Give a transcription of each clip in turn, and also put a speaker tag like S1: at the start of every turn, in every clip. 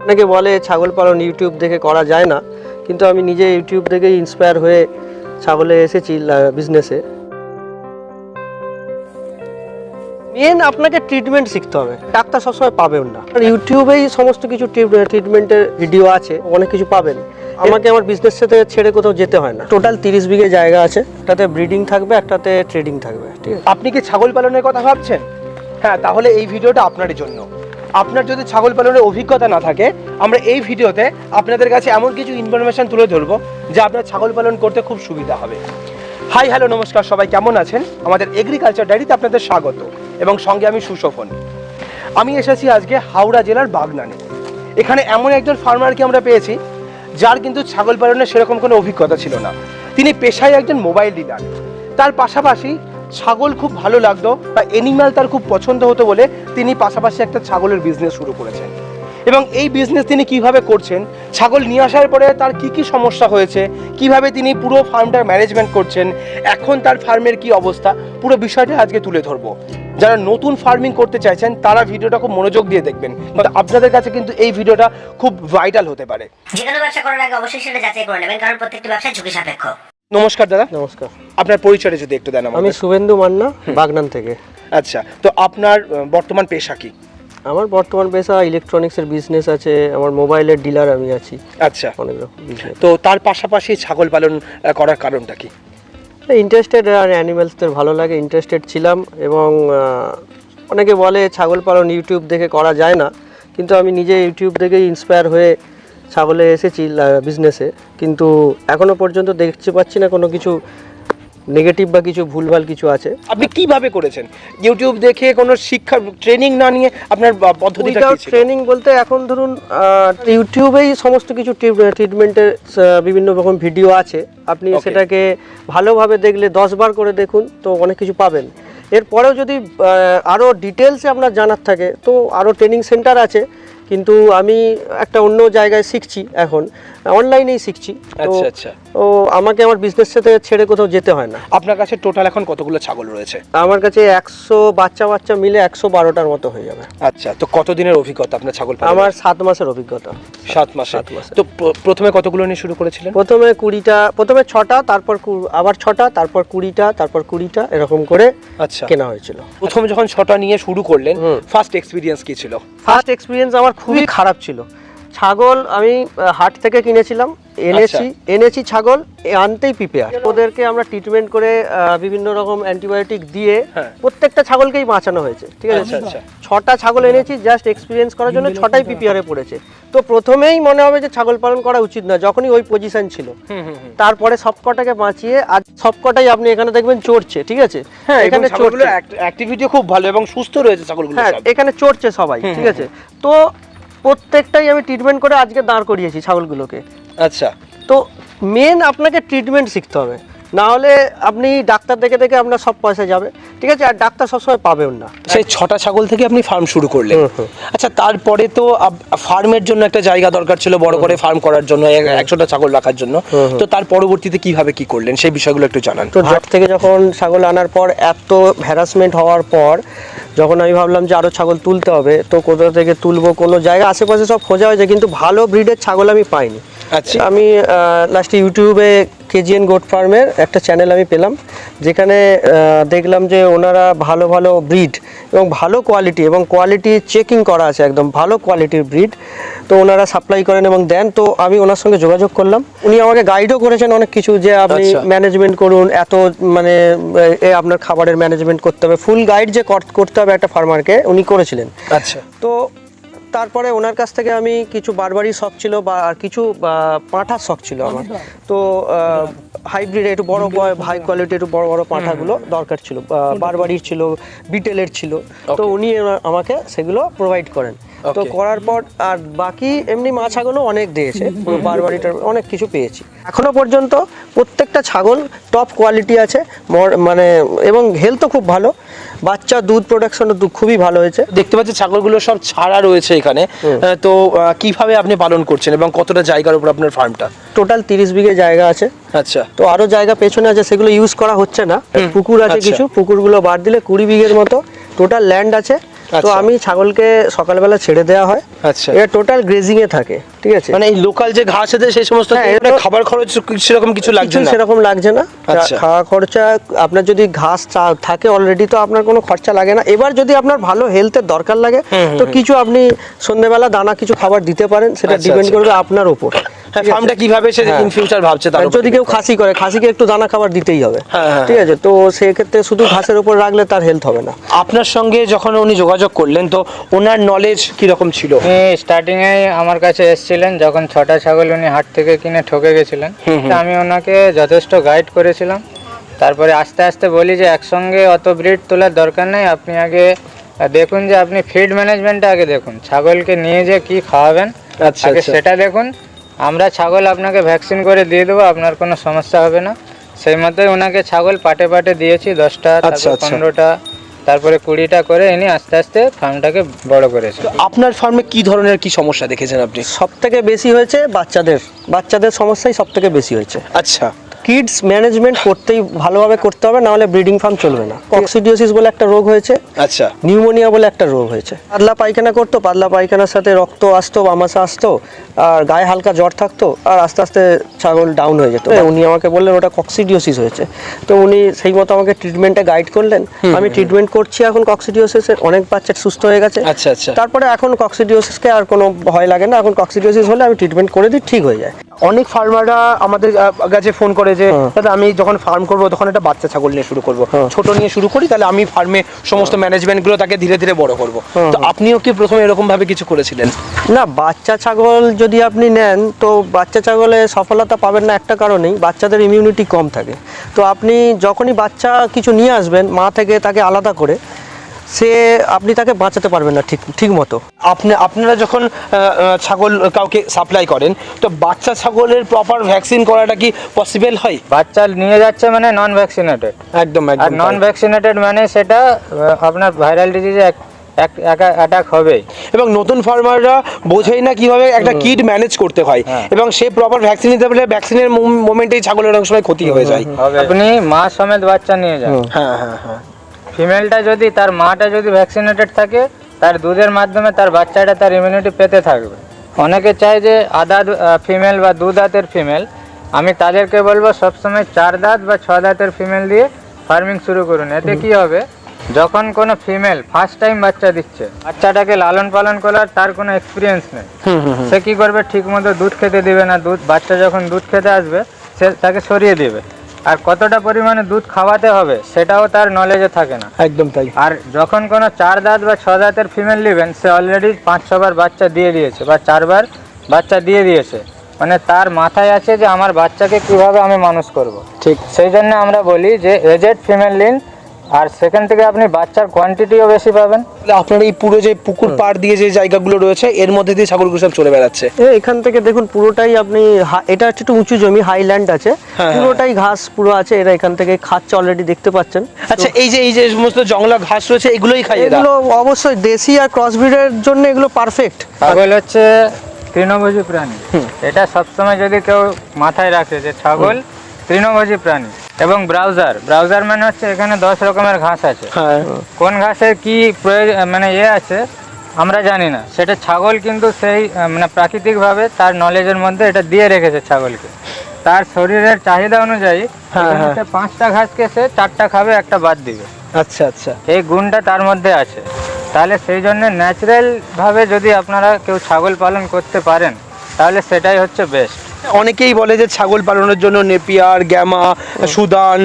S1: অনেকে বলে ছাগল পালন ইউটিউব দেখে করা যায় না, কিন্তু আমি নিজে ইউটিউব দেখেই ইন্সপায়ার হয়ে ছাগলে এসেছি বিজনেসে। মেন আপনাকে ট্রিটমেন্ট শিখতে হবে, ডাক্তার সবসময় পাবেন না। ইউটিউবেই সমস্ত কিছু ট্রিটমেন্টের ভিডিও আছে, অনেক কিছু পাবেন। আমাকে আমার বিজনেস সাথে ছেড়ে কোথাও যেতে হয় না। টোটাল 30 বিঘে জায়গা আছে, একটাতে ব্রিডিং থাকবে, একটাতে ট্রেডিং থাকবে। ঠিক আছে,
S2: আপনি কি ছাগল পালনের কথা ভাবছেন? হ্যাঁ, তাহলে এই ভিডিওটা আপনার জন্য। আপনার যদি ছাগল পালনের অভিজ্ঞতা না থাকে, আমরা এই ভিডিওতে আপনাদের কাছে এমন কিছু ইনফরমেশন তুলে ধরবো যা আপনার ছাগল পালন করতে খুব সুবিধা হবে। হাই হ্যালো নমস্কার, সবাই কেমন আছেন? আমাদের এগ্রিকালচার ডায়েরিতে আপনাদের স্বাগত এবং সঙ্গে আমি সুশোভন। আমি এসেছি আজকে হাওড়া জেলার বাগনানে। এখানে এমন একজন ফার্মারকে আমরা পেয়েছি যার কিন্তু ছাগল পালনের সেরকম কোনো অভিজ্ঞতা ছিল না। তিনি পেশায় একজন মোবাইল ডিলার। তার পাশাপাশি ছাগল খুব ভালো লাগতো বা এনিম্যাল তার খুব পছন্দ হতো বলে তিনি পাশাপাশি একটা ছাগলের বিজনেস শুরু করেছেন। এবং এই বিজনেস তিনি কিভাবে করছেন, ছাগল নিয়ে আসার পরে তার কি কি সমস্যা হয়েছে, কিভাবে তিনি পুরো ফার্মটার ম্যানেজমেন্ট করছেন, এখন তার ফার্মের কি অবস্থা, পুরো বিষয়টা আজকে তুলে ধরবো। যারা নতুন ফার্মিং করতে চাইছেন তারা ভিডিওটা খুব মনোযোগ দিয়ে দেখবেন, আপনাদের কাছে কিন্তু এই ভিডিওটা খুব ভাইটাল হতে পারে।
S3: যে কোনো ব্যবসা করার আগে অবশ্যই সেটা যাচাই করে নেবেন, কারণ প্রত্যেকটি ব্যবসা ঝুঁকি সাপেক্ষ।
S2: নমস্কার দাদা।
S1: নমস্কার।
S2: আপনার পরিচয়টা যদি একটু দেন।
S1: আমি শুভেন্দু মান্না, বাগনান থেকে।
S2: আচ্ছা, তো আপনার বর্তমান পেশা কি?
S1: আমার বর্তমান পেশা ইলেকট্রনিক্সের বিজনেস আছে, আমার মোবাইলের ডিলার আমি আছি।
S2: আচ্ছা,
S1: অনেক রকম বিজনেস।
S2: তো তার পাশাপাশি ছাগল পালন করার কারণটা কি?
S1: ইন্টারেস্টেড, আর অ্যানিমেলসদের ভালো লাগে, ইন্টারেস্টেড ছিলাম। এবং অনেকে বলে ছাগল পালন ইউটিউব দেখে করা যায় না, কিন্তু আমি নিজে ইউটিউব দেখেই ইন্সপায়ার হয়ে ছাগলে এসেছি বিজনেসে। কিন্তু এখনও পর্যন্ত দেখতে পাচ্ছি না কোনো কিছু নেগেটিভ বা কিছু ভুলভাল কিছু আছে।
S2: আপনি কিভাবে করেছেন? ইউটিউব দেখে কোনো শিক্ষা ট্রেনিং না নিয়ে আপনার পদ্ধতিটা কি ছিল?
S1: ট্রেনিং বলতে এখন ধরুন ইউটিউবেই সমস্ত কিছু ট্রিটমেন্টের বিভিন্ন রকম ভিডিও আছে। আপনি সেটাকে ভালোভাবে দেখলে 10 বার করে দেখুন, তো অনেক কিছু পাবেন। এরপরেও যদি আরও ডিটেলসে আপনার জানার থাকে তো আরও ট্রেনিং সেন্টার আছে, কিন্তু আমি একটা অন্য জায়গায় শিখছি, এখন অনলাইনেই শিখছি।
S2: আচ্ছা আচ্ছা।
S1: ও আমাকে আমার বিজনেস সাথে ছেড়ে কোথাও যেতে হয় না।
S2: আপনার কাছে টোটাল এখন কতগুলো ছাগল রয়েছে?
S1: আমার কাছে 100 বাচ্চা মিলে 112টার মতো হয়ে যাবে।
S2: আচ্ছা, তো কতদিনের অভিজ্ঞতা আপনার ছাগল পালনের?
S1: আমার 7 মাসের অভিজ্ঞতা।
S2: 7 মাসে। তো প্রথমে কতগুলো নিয়ে শুরু করেছিলেন?
S1: প্রথমে 6টা, তারপর আবার 6টা, তারপর 20টা, তারপর 20টা, এরকম করে
S2: আচ্ছা কেনা
S1: হয়েছিল।
S2: প্রথমে যখন 6টা নিয়ে শুরু করলেন, ফার্স্ট এক্সপিরিয়েন্স কি ছিল?
S1: ফার্স্ট এক্সপিরিয়েন্স আমার খুবই খারাপ ছিল। ছাগল আমি হাট থেকে কিনেছিলাম, এনেছি ছাগল, আনতেই পিঁপড়ে আসে। ওদেরকে আমরা ট্রিটমেন্ট করে বিভিন্ন রকম অ্যান্টিবায়োটিক দিয়ে প্রত্যেকটা ছাগলকেই বাঁচানো হয়েছে। ঠিক আছে, 6টা ছাগল এনেছি জাস্ট এক্সপিরিয়েন্স করার জন্য, 6টাই পিপিআরে পড়েছে। তো প্রথমেই মনে হবে যে ছাগল পালন করা উচিত না, যখনই ওই পজিশন ছিল। তারপরে সবকটাকে বাঁচিয়ে আজ সবকটাই আপনি এখানে দেখবেন চড়ছে। ঠিক আছে,
S2: এখানে ছাগলগুলো অ্যাক্টিভিটি খুব ভালো এবং সুস্থ রয়েছে ছাগলগুলো।
S1: হ্যাঁ, এখানে চড়ছে সবাই। ঠিক আছে, তো প্রত্যেকটাই আমি ট্রিটমেন্ট করে আজকে দাঁড় করিয়েছি ছাগলগুলোকে।
S2: আচ্ছা,
S1: তো মেন আপনাকে ট্রিটমেন্ট শিখতে হবে, না হলে আপনি ডাক্তার দেখে আপনার সব পয়সা যাবে। ঠিক আছে, আর ডাক্তার সবসময় পাবেন না।
S2: সেই 6টা ছাগল থেকে আপনি ফার্ম শুরু করলেন। আচ্ছা, তারপরে তো ফার্মের জন্য একটা জায়গা দরকার ছিল, বড় করে ফার্ম করার জন্য, 100টা ছাগল রাখার জন্য। তো তার পরবর্তীতে কিভাবে কি করলেন সেই বিষয়গুলো একটু জানান।
S1: তো হাট থেকে যখন ছাগল আনার পর, এত হ্যারাসমেন্ট হওয়ার পর, যখন আমি ভাবলাম যে আরও ছাগল তুলতে হবে, তো কোথা থেকে তুলবো, কোনো জায়গা আশেপাশে সব খোঁজা হয়েছে, কিন্তু ভালো ব্রিডের ছাগল আমি পাইনি।
S2: আচ্ছা,
S1: আমি লাস্টে ইউটিউবে কেজিএন গোট ফার্মের একটা চ্যানেল আমি পেলাম, যেখানে দেখলাম যে ওনারা ভালো ভালো ব্রিড এবং ভালো কোয়ালিটি, এবং কোয়ালিটি চেকিং করা আছে, একদম ভালো কোয়ালিটির ব্রিড, তো ওনারা সাপ্লাই করেন এবং দেন। তো আমি ওনার সঙ্গে যোগাযোগ করলাম, উনি আমাকে গাইডও করেছেন অনেক কিছু, যে আপনি ম্যানেজমেন্ট করুন, এত মানে আপনার খাবারের ম্যানেজমেন্ট করতে হবে, ফুল গাইড যে করতে হবে একটা ফার্মারকে, উনি করেছিলেন।
S2: আচ্ছা,
S1: তো তারপরে ওনার কাছ থেকে আমি কিছু বারবারি শখ ছিল, বা আর কিছু পাঁঠার শখ ছিল আমার। তো হাইব্রিড একটু বড় হাই কোয়ালিটি একটু বড় বড় পাঁঠাগুলো দরকার ছিল, বারবারির ছিল, বিটেলের ছিল। তো উনি আমাকে সেগুলো প্রোভাইড করেন। তো করার পর আর বাকি এমনি মা ছাগলও অনেক দিয়েছে, বারবারিটার অনেক কিছু পেয়েছি। এখনো পর্যন্ত প্রত্যেকটা ছাগল টপ কোয়ালিটি আছে, মানে এবং হেলথও খুব ভালো, বাচ্চা দুধ প্রোডাকশনও খুবই ভালো হয়েছে।
S2: দেখতে পাচ্ছি ছাগলগুলো সব ছাড়া রয়েছে এখানে। তো কিভাবে আপনি পালন করছেন এবং কতটা জায়গার উপর আপনার ফার্মটা?
S1: টোটাল 30 বিঘে জায়গা আছে।
S2: আচ্ছা,
S1: তো আরো জায়গা পেছনে আছে, সেগুলো ইউজ করা হচ্ছে না। পুকুর আছে কিছু, পুকুরগুলো বাদ দিলে 20 বিঘের মতো টোটাল ল্যান্ড আছে। তো আমি ছাগলকে সকালবেলা ছেড়ে দেওয়া হয়।
S2: আচ্ছা,
S1: এটা টোটাল গ্রেজিং এ থাকে, ঠিক আছে।
S2: মানে এই লোকাল যে ঘাস আছে সেই সমস্ত খাবার খরচ সেরকম কিছু লাগছে না?
S1: সেরকম লাগছে না। খাওয়া খরচা আপনার যদি ঘাস থাকে অলরেডি তো আপনার কোনো খরচা লাগে না। এবার যদি আপনার ভালো হেলথের দরকার লাগে তো কিছু আপনি সন্ধ্যেবেলা দানা কিছু খাবার দিতে পারেন, সেটা ডিপেন্ড করবে আপনার উপর।
S2: ফার্মটা কিভাবে সে ইন ফিউচার ভাবছে, তার
S1: যদি কেউ খাসি করে, খাসিকে একটু দানা খাবার দিতেই হবে, ঠিক আছে। তো সেই ক্ষেত্রে শুধু ঘাসের উপর রাখলে তার হেলথ হবে না।
S2: আপনার সঙ্গে যখন উনি যোগাযোগ করলেন তো ওনার নলেজ কি রকম ছিল?
S4: স্টার্টিং এ আমার কাছে এসেছিলেন যখন 6টা ছাগল উনি হাট থেকে কিনে ঠকে গেছিলেন, তো আমি ওনাকে যথেষ্ট গাইড করেছিলাম। তারপরে আস্তে আস্তে বলি যে একসঙ্গে অত ব্রিড তোলার দরকার নেই, আপনি আগে দেখুন যে আপনি ফিড ম্যানেজমেন্টটা আগে দেখুন, ছাগলকে নিয়ে যে কি খাওয়াবেন আগে সেটা দেখুন। আমরা ছাগল আপনাকে ভ্যাকসিন করে দিয়ে দেবো, আপনার কোনো সমস্যা হবে না। সেই মতোই ওনাকে ছাগল পাটে পাটে দিয়েছি, 10টা, তারপর 15টা, তারপরে 20টা করে এনে আস্তে আস্তে ফার্মটাকে বড় করেছে।
S2: আপনার ফার্মে কি ধরনের কি সমস্যা দেখেছেন আপনি?
S1: সব থেকে বেশি হয়েছে বাচ্চাদের সমস্যাই সব থেকে বেশি হয়েছে।
S2: আচ্ছা,
S1: কিডস ম্যানেজমেন্ট করতেই ভালোভাবে করতে হবে, না হলে ব্রিডিং ফার্ম চলবে না। কক্সিডিওসিস বলে একটা রোগ হয়েছে,
S2: আচ্ছা,
S1: নিউমোনিয়া বলে একটা রোগ হয়েছে। পাতলা পায়খানা করতো, পাতলা পায়খানার সাথে রক্ত আসতো, আমাশা আসতো, আর গায়ে হালকা জ্বর থাকতো, আর আস্তে আস্তে ছাগল ডাউন হয়ে যেত। উনি আমাকে বললেন ওটা কক্সিডিওসিস হয়েছে। তো উনি সেই মতো আমাকে ট্রিটমেন্টে গাইড করলেন। আমি ট্রিটমেন্ট করছি এখন কক্সিডিওসিসের, অনেক বাচ্চা সুস্থ হয়ে গেছে।
S2: আচ্ছা আচ্ছা।
S1: তারপরে এখন কক্সিডিওসিসকে আর কোনো ভয় লাগে না। এখন কক্সিডিওসিস হলে আমি ট্রিটমেন্ট করে দিই, ঠিক হয়ে যায়।
S2: অনেক ফার্মাররা আমাদের কাছে ফোন করে যে দাদা আমি যখন ফার্ম করবো তখন একটা বাচ্চা ছাগল নিয়ে শুরু করবো, ছোট নিয়ে শুরু করি, তাহলে আমি ফার্মে সমস্ত ম্যানেজমেন্টগুলো তাকে ধীরে ধীরে বড় করবো। তো আপনিও কি প্রথমে এরকম ভাবে কিছু করেছিলেন?
S1: না, বাচ্চা ছাগল যদি আপনি নেন তো বাচ্চা ছাগলে সফলতা পাবেন না একটা কারণেই, বাচ্চাদের ইমিউনিটি কম থাকে। তো আপনি যখনই বাচ্চা কিছু নিয়ে আসবেন মা থেকে তাকে আলাদা করে, আপনি তাকে বাঁচাতে পারবেন না ঠিক মতো।
S2: আপনারা যখন ছাগল কাউকে সাপ্লাই করেন তো বাচ্চা ছাগলের প্রপার ভ্যাকসিন করাটা কি পসিবল হয়?
S4: বাচ্চা নিয়ে যাচ্ছে মানে নন ভ্যাকসিনেটেড,
S2: একদম
S4: আর নন ভ্যাকসিনেটেড মানে সেটা আপনার ভাইরাল ডিজিজে অ্যাটাক হবে।
S2: এবং নতুন ফার্মাররা বোঝেই না কিভাবে একটা কিড ম্যানেজ করতে হয়, এবং সে প্রপার ভ্যাকসিন নিতে পারলে ভ্যাকসিনের মোমেন্টেই ছাগলের অনেক সময় ক্ষতি হয়ে যায়।
S4: আপনি মা সমেত বাচ্চা নিয়ে যান,
S2: হ্যাঁ হ্যাঁ হ্যাঁ,
S4: ফিমেলটা যদি তার মাটা যদি ভ্যাকসিনেটেড থাকে তার দুধের মাধ্যমে তার বাচ্চাটা তার ইমিউনিটি পেতে থাকবে। অনেকে চায় যে আদা ফিমেল বা 2 দাঁতের ফিমেল, আমি তাদেরকে বলবো সবসময় 4 দাঁত বা 6 দাঁতের ফিমেল দিয়ে ফার্মিং শুরু করুন। এতে কি হবে, যখন কোনো ফিমেল ফার্স্ট টাইম বাচ্চা দিচ্ছে, বাচ্চাটাকে লালন পালন করার তার কোনো এক্সপিরিয়েন্স নেই, সে কি করবে, ঠিক মতো দুধ খেতে দিবে না। বাচ্চা যখন দুধ খেতে আসবে সে তাকে সরিয়ে দিবে, আর কতটা পরিমাণে দুধ খাওয়াতে হবে সেটাও তার নলেজে থাকে না।
S2: একদম তাই।
S4: আর যখন কোনো 4 দাঁত বা 6 দাঁতের ফিমেল নেবেন, সে অলরেডি 5-6 বার বাচ্চা দিয়ে দিয়েছে বা 4 বার বাচ্চা দিয়ে দিয়েছে, মানে তার মাথায় আছে যে আমার বাচ্চাকে কিভাবে আমি মানুষ করব।
S2: ঠিক,
S4: সেই জন্য আমরা বলি যে এজেড ফিমেল নিন, আর সেখান থেকে আপনি বাচ্চার কোয়ান্টিটিও বেশি পাবেন।
S2: আপনার এই পুরো যে পুকুর পাড় দিয়ে যে জায়গাগুলো রয়েছে এর মধ্যে দিয়ে ছাগলগুলো সব চলে বেড়াচ্ছে।
S1: এখান থেকে দেখুন পুরোটাই আপনি, এটা হচ্ছে একটু উঁচু জমি, হাইল্যান্ড আছে, পুরোটাই ঘাস পুরো আছে। এরা এখান থেকে খাচ্ছে, অলরেডি দেখতে পাচ্ছেন।
S2: আচ্ছা, এই যে সমস্ত জংলা ঘাস রয়েছে এগুলোই খায় এরা?
S1: এগুলো অবশ্যই দেশি আর ক্রস ব্রিডের জন্য এগুলো পারফেক্ট।
S4: ছাগল হচ্ছে তৃণভোজী প্রাণী, এটা সবসময় যদি কেউ মাথায় রাখে যে ছাগল তৃণভোজী প্রাণী। এবং ব্রাউজার মানে হচ্ছে এখানে 10 রকমের ঘাস আছে, কোন ঘাসের কি প্রয়োজন মানে আছে আমরা জানি না, সেটা ছাগল কিন্তু সেই মানে প্রাকৃতিকভাবে তার নলেজের মধ্যে এটা দিয়ে রেখেছে ছাগলকে। তার শরীরের চাহিদা অনুযায়ী 5টা ঘাসকে সে 4টা খাবে, একটা বাদ দিবে।
S2: আচ্ছা আচ্ছা,
S4: এই গুণটা তার মধ্যে আছে। তাহলে সেই জন্য ন্যাচারাল ভাবে যদি আপনারা কেউ ছাগল পালন করতে পারেন তাহলে সেটাই হচ্ছে বেস্ট।
S2: অনেকেই বলে যে ছাগল পালনের জন্য নেপিয়ার, গ্যামা, সুদান,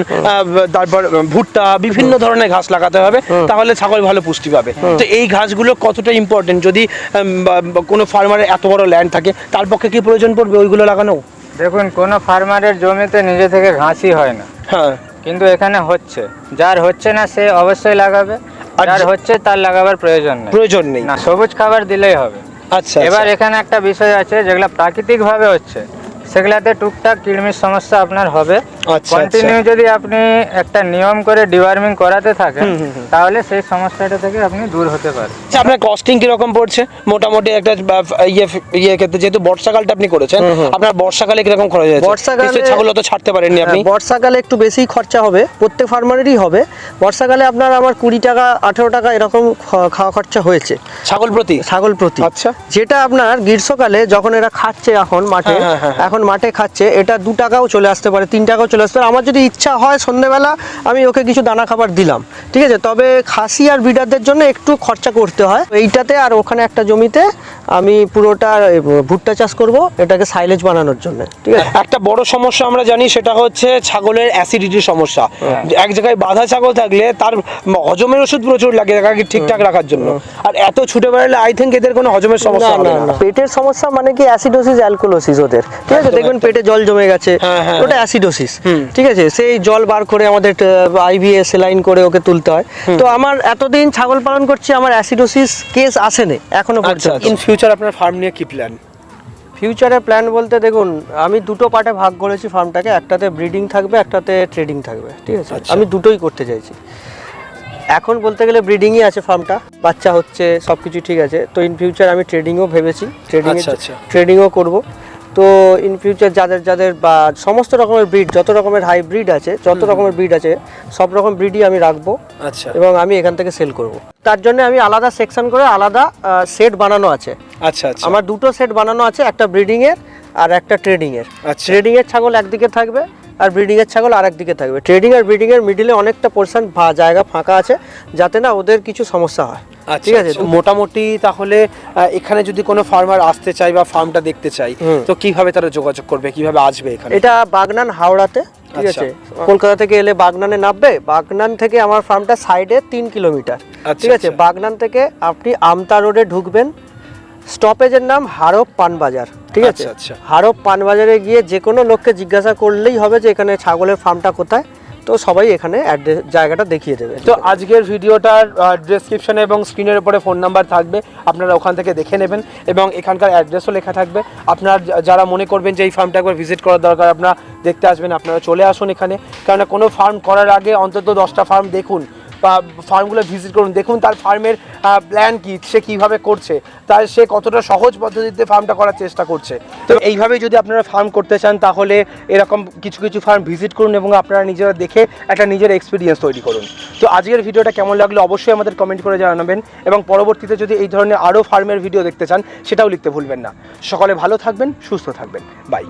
S2: তারপর ভুট্টা, বিভিন্ন ধরনের ঘাস লাগাতে হবে, তাহলে ছাগল ভালো পুষ্টি পাবে। তো এই ঘাসগুলো কতটা ইম্পর্টেন্ট, যদি কোনো ফার্মারের এত বড় ল্যান্ড থাকে তার পক্ষে কি প্রয়োজন পড়বে ওইগুলো লাগানো?
S4: দেখুন, কোনো ফার্মারের জমিতে নিজে থেকে ঘাসই হয় না,
S2: হ্যাঁ,
S4: কিন্তু এখানে হচ্ছে, যার হচ্ছে না সে অবশ্যই লাগাবে, আর যার হচ্ছে তার লাগাবার প্রয়োজন নেই না, সবুজ খাবার দিলেই হবে।
S2: আচ্ছা,
S4: এবার এখানে একটা বিষয় আছে, যেগুলো প্রাকৃতিক ভাবে হচ্ছে সেগুলাতে টুকটাক কৃমির সমস্যা আপনার হবে।
S2: আচ্ছা,
S4: কন্টিনিউ যদি আপনি একটা নিয়ম করে ডিওয়ার্মিং করাতে থাকেন তাহলে সেই সমস্যাটা থেকে আপনি দূর হতে পারেন।
S2: আচ্ছা, আপনার কস্টিং কিরকম পড়ছে মোটামুটি একটা ইয়ে ক্ষেত্রে, যেহেতু বর্ষাকালটা আপনি করেছেন, আপনার বর্ষাকালে কিরকম খরচ হয়েছে?
S1: বর্ষাকালে
S2: ছাগল তো ছাড়তে পারেননি আপনি।
S1: বর্ষাকালে একটু বেশি খরচা হবে, প্রত্যেক ফার্মারেরই হবে। বর্ষাকালে আপনার আমার 20 টাকা 18 টাকা এরকম খাওয়া খরচা হয়েছে ছাগল প্রতি।
S2: আচ্ছা,
S1: যেটা আপনার গ্রীষ্মকালে যখন এরা খাচ্ছে এখন মাঠে, এখন মাঠে খাচ্ছে, এটা 2 টাকাও চলে আসতে পারে, 3 টাকাও চলে আসতে পারে। আমার যদি ইচ্ছা হয় সন্ধ্যেবেলা আমি ওকে কিছু দানা খাবার দিলাম, ঠিক আছে। তবে খাসি আর ব্রিডারদের জন্য একটু খরচা করতে হয় এইটাতে। আর ওখানে একটা জমিতে আমি পুরোটা ভুট্টা চাষ করব, এটাকে সাইলেজ বানানোর জন্য, ঠিক আছে।
S2: একটা বড় সমস্যা আমরা জানি, সেটা হচ্ছে ছাগলের অ্যাসিডিটির সমস্যা। এক জায়গায় বাঁধা ছাগল থাকলে তার হজমের ওষুধ প্রচুর লাগে তাকে ঠিকঠাক রাখার জন্য, আর এত ছুটে বেড়ালে আই থিঙ্ক এদের কোনো হজমের সমস্যা হবে না।
S1: পেটের সমস্যা মানে কি অ্যাসিডোসিস অ্যালকোলোসিস ওদের, ঠিক আছে। দেখবেন পেটে জল জমে গেছে, ওটা অ্যাসিডোসিস, ঠিক আছে। সেই জল বার করে আমাদের আইভিএ সেলাইন করে ওকে তুলতে হয়। তো আমার এতদিন ছাগল পালন করছি, আমার অ্যাসিডোসিস কেস আসেনি এখনো পর্যন্ত।
S2: ইন ফিউচার আপনার ফার্ম নিয়ে কি প্ল্যান?
S1: ফিউচারে প্ল্যান বলতে দেখুন, আমি দুটো পার্টে ভাগ করেছি ফার্মটাকে, একটাতে ব্রিডিং থাকবে, একটাতে ট্রেডিং থাকবে, ঠিক আছে। আমি দুটোই করতে চাইছি। এখন বলতে গেলে ব্রিডিংই আছে ফার্মটা, বাচ্চা হচ্ছে, সব কিছু ঠিক আছে। তো ইন ফিউচার আমি ট্রেডিংও ভেবেছি, ট্রেডিংও করব। তো ইন ফিউচার যাদের বা সমস্ত রকমের ব্রিড, যত রকমের হাইব্রিড আছে, যত রকমের ব্রিড আছে, সব রকম ব্রিডই আমি রাখবো,
S2: আচ্ছা,
S1: এবং আমি এখান থেকে সেল করব। তার জন্য আমি আলাদা সেকশন করে আলাদা সেট বানানো আছে।
S2: আচ্ছা আচ্ছা,
S1: আমার দুটো সেট বানানো আছে, একটা ব্রিডিং এর আর একটা ট্রেডিং এর। ট্রেডিং এর ছাগল একদিকে থাকবে আর ব্রিডিং এর ছাগল আরেক দিকে থাকবে। ট্রেডিং আর ব্রিডিং এর মিডিলে অনেকটা পোরশন জায়গা ফাঁকা আছে, যাতে না ওদের কিছু সমস্যা হয়, ঠিক আছে।
S2: মোটামুটি তাহলে এখানে যদি কোনো ফার্মার আসতে চায় বা ফার্মটা দেখতে চায়, তো কিভাবে তারা যোগাযোগ করবে, কিভাবে আসবে এখানে?
S1: এটা বাগনান হাওড়াতে, ঠিক আছে। কলকাতা থেকে এলে বাগনানে নামবে, বাগনান থেকে আমার ফার্মটা সাইডে 3 কিলোমিটার, ঠিক আছে। বাগনান থেকে আপনি আমতা রোডে ঢুকবেন, স্টপেজের নাম হারপ পানবাজার, ঠিক আছে। হারপ পানবাজারে গিয়ে যে কোনো লোককে জিজ্ঞাসা করলেই হবে যে এখানে ছাগলের ফার্মটা কোথায়, তো সবাই এখানে অ্যাড্রেস জায়গাটা দেখিয়ে দেবে।
S2: তো আজকের ভিডিওটার ডেসক্রিপশনে এবং স্ক্রিনের উপরে ফোন নাম্বার থাকবে, আপনারা ওখান থেকে দেখে নেবেন, এবং এখানকার অ্যাড্রেসও লেখা থাকবে। আপনার যারা মনে করবেন যে এই ফার্মটা একবার ভিজিট করার দরকার, আপনারা দেখতে আসবেন, আপনারা চলে আসুন এখানে। কারণ কোনো ফার্ম করার আগে অন্তত 10টা ফার্ম দেখুন বা ফার্মগুলো ভিজিট করুন, দেখুন তার ফার্মের প্ল্যান কি, সে কীভাবে করছে, তার সে কতটা সহজ পদ্ধতিতে ফার্মটা করার চেষ্টা করছে। তো এইভাবে যদি আপনারা ফার্ম করতে চান, তাহলে এরকম কিছু কিছু ফার্ম ভিজিট করুন এবং আপনারা নিজেরা দেখে একটা নিজের এক্সপিরিয়েন্স তৈরি করুন। তো আজকের ভিডিওটা কেমন লাগলো অবশ্যই আমাদের কমেন্ট করে জানাবেন, এবং পরবর্তীতে যদি এই ধরনের আরও ফার্মের ভিডিও দেখতে চান সেটাও লিখতে ভুলবেন না। সকলে ভালো থাকবেন, সুস্থ থাকবেন, বাই।